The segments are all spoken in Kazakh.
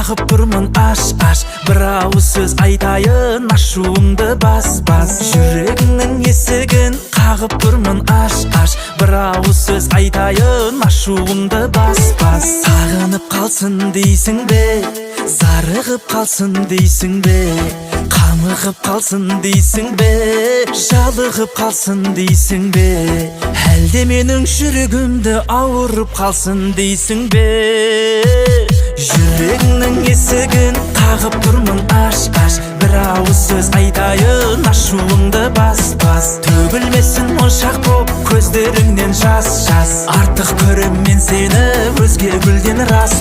қағып тұрмын аш бір ауыз сөз айтайын ашуыңды бас жүрегіңнің есігін қағып тұрмын аш бір ауыз сөз айтайын ашуыңды бас сағынып қалсын дейсің бе зарығып қалсын дейсің бе қамығып қалсын дейсің бе жалығып қалсын дейсің бе әлде менің жүрегімді ауырып қалсын дейсің бе жүрегіңнің есігін қағып тұрмын аш бір ауыз сөз айтайын ашуыңды бас төгілмесін моншақ боп көздеріңнен жас артық көрем мен сені өзге гүлден рас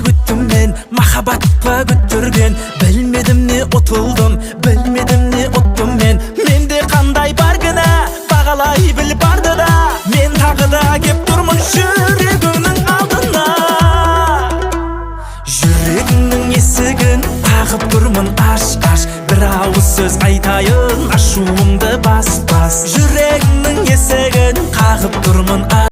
күттім мен махаббат па күттірген білмедім не ұтылдым білмедім не ұттым менде қандай бар кінә бағалай біл барды да мен тағы да кеп тұрмын жүрегіңнің алдына жүрегіңнің есігін қағып тұрмын аш бір ауыз сөз айтайын ашуыңды бас жүрегіңнің есігін қағып тұрмын